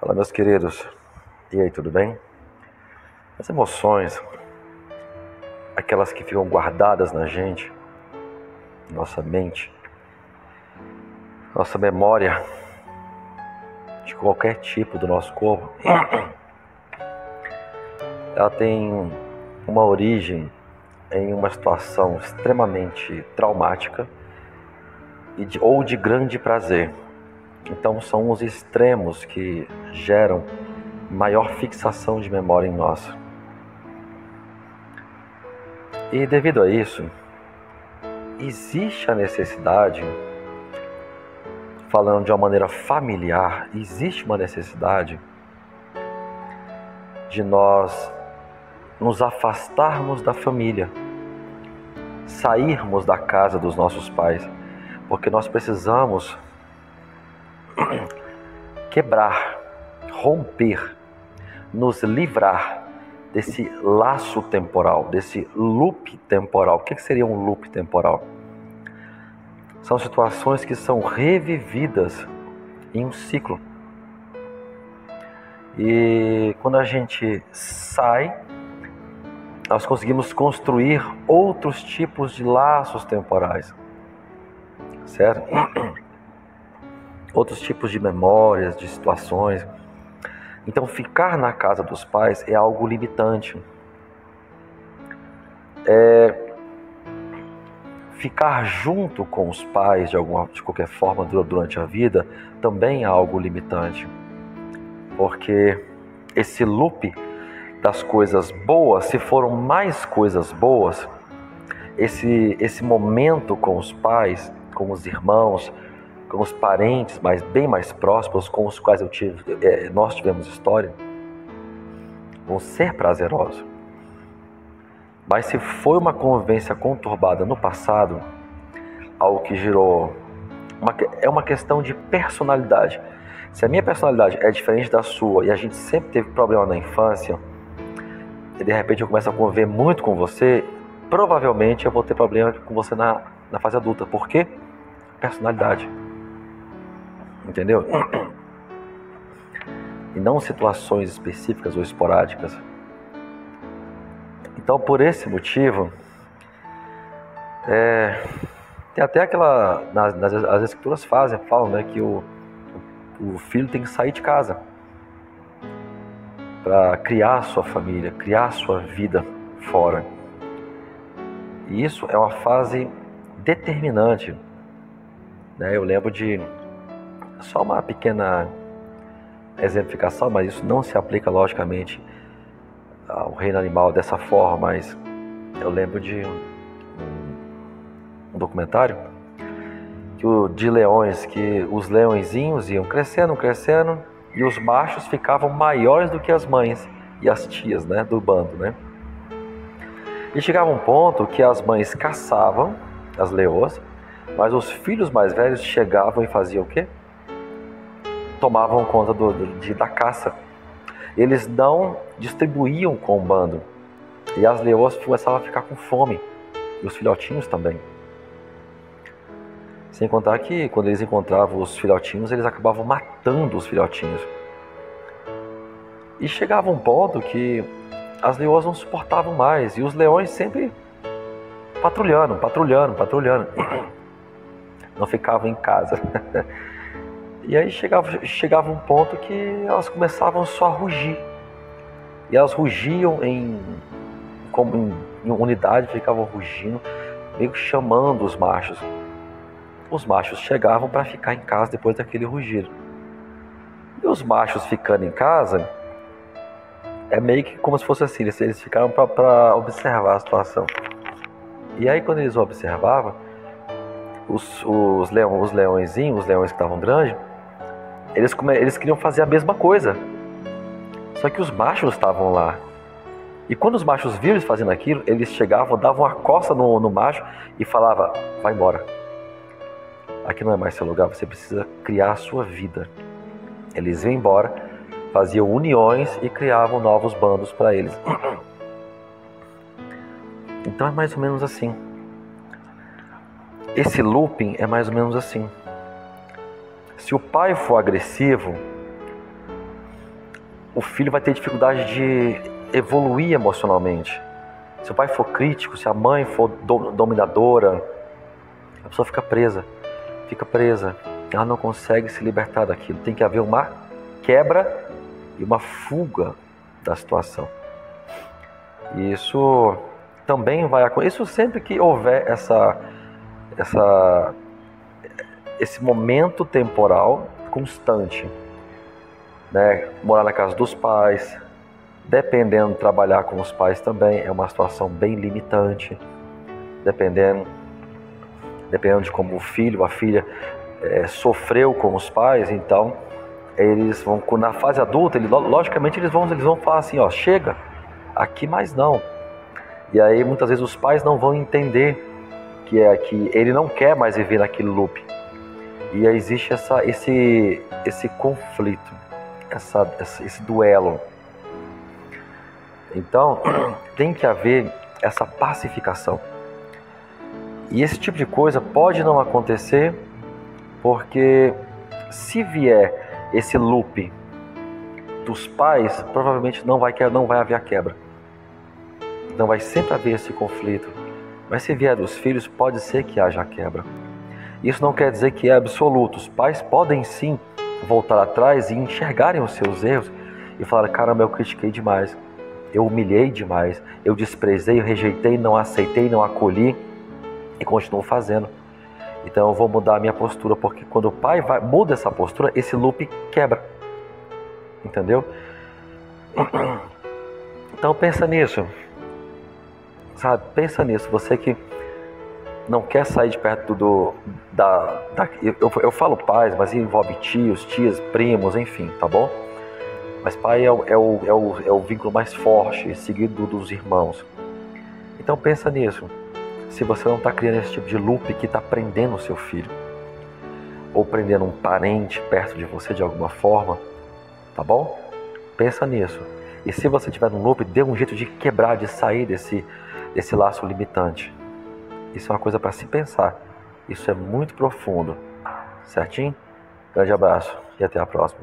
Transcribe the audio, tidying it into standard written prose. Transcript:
Fala, meus queridos. E aí, tudo bem? As emoções, aquelas que ficam guardadas na gente, nossa mente, nossa memória, de qualquer tipo do nosso corpo, ela tem uma origem em uma situação extremamente traumática ou de grande prazer. Então são os extremos que geram maior fixação de memória em nós. E devido a isso, existe a necessidade, falando de uma maneira familiar, existe uma necessidade de nós nos afastarmos da família, sairmos da casa dos nossos pais, porque nós precisamos quebrar, romper, nos livrar desse laço temporal, desse loop temporal. O que seria um loop temporal? São situações que são revividas em um ciclo. E quando a gente sai, nós conseguimos construir outros tipos de laços temporais, certo? Outros tipos de memórias, de situações. Então, ficar na casa dos pais é algo limitante. Ficar junto com os pais de qualquer forma durante a vida também é algo limitante. Porque esse loop das coisas boas, se foram mais coisas boas, esse momento com os pais, com os irmãos, com os parentes bem mais próximos, com os quais nós tivemos história, vão ser prazerosos. Mas se foi uma convivência conturbada no passado, algo que gerou... é uma questão de personalidade. Se a minha personalidade é diferente da sua e a gente sempre teve problema na infância, e de repente eu começo a conviver muito com você, provavelmente eu vou ter problema com você na fase adulta. Por quê? Personalidade. Entendeu? E não situações específicas ou esporádicas. Então, por esse motivo, tem até aquela... As escrituras falam, né, que o filho tem que sair de casa para criar a sua família, criar a sua vida fora. E isso é uma fase determinante, né? Eu lembro de só uma pequena exemplificação, mas isso não se aplica logicamente ao reino animal dessa forma, mas eu lembro de um documentário de leões, que os leõezinhos iam crescendo, e os machos ficavam maiores do que as mães e as tias, né, do bando, né? E chegava um ponto que as mães caçavam as leoas, mas os filhos mais velhos chegavam e faziam o quê? Tomavam conta da caça. Eles não distribuíam com o bando. E as leoas começavam a ficar com fome. E os filhotinhos também. Sem contar que quando eles encontravam os filhotinhos, eles acabavam matando os filhotinhos. E chegava um ponto que as leoas não suportavam mais. E os leões sempre patrulhando. Não ficavam em casa. E aí chegava um ponto que elas começavam só a rugir. E elas rugiam em unidade, ficavam rugindo, meio que chamando os machos. Os machos chegavam para ficar em casa depois daquele rugido. E os machos ficando em casa, é meio que como se fosse assim, eles ficaram para observar a situação. E aí quando eles observavam, os leõezinhos, os leões que estavam grandes, eles queriam fazer a mesma coisa. Só que os machos estavam lá. E quando os machos viram eles fazendo aquilo, eles chegavam, davam uma coça no macho e falavam: vai embora. Aqui não é mais seu lugar, você precisa criar a sua vida. Eles iam embora, faziam uniões e criavam novos bandos para eles. Então é mais ou menos assim. Esse looping é mais ou menos assim. Se o pai for agressivo, o filho vai ter dificuldade de evoluir emocionalmente. Se o pai for crítico, se a mãe for dominadora, a pessoa fica presa. Ela não consegue se libertar daquilo. Tem que haver uma quebra e uma fuga da situação. E isso também vai acontecer. Isso sempre que houver esse momento temporal constante, né? Morar na casa dos pais, dependendo, trabalhar com os pais também é uma situação bem limitante, dependendo de como o filho, a filha sofreu com os pais. Então eles vão, na fase adulta, logicamente eles vão falar assim, ó, chega, aqui mais não. E aí muitas vezes os pais não vão entender que ele não quer mais viver naquele loop. E aí existe esse conflito, esse duelo. Então tem que haver essa pacificação. E esse tipo de coisa pode não acontecer, porque se vier esse loop dos pais, provavelmente não vai haver a quebra. Então vai sempre haver esse conflito. Mas se vier dos filhos, pode ser que haja a quebra. Isso não quer dizer que é absoluto. Os pais podem sim voltar atrás e enxergarem os seus erros e falar, caramba, eu critiquei demais, eu humilhei demais, eu desprezei, eu rejeitei, não aceitei, não acolhi e continuo fazendo. Então eu vou mudar a minha postura, porque quando o pai muda essa postura, esse loop quebra. Entendeu? Então pensa nisso. Sabe? Pensa nisso. Você que não quer sair de perto eu falo pais, mas envolve tios, tias, primos, enfim, tá bom? Mas pai é o vínculo mais forte, seguido dos irmãos. Então pensa nisso. Se você não está criando esse tipo de loop que está prendendo o seu filho, ou prendendo um parente perto de você de alguma forma, tá bom? Pensa nisso. E se você estiver num loop, dê um jeito de quebrar, de sair desse laço limitante. Isso é uma coisa para se pensar. Isso é muito profundo. Certinho? Grande abraço e até a próxima.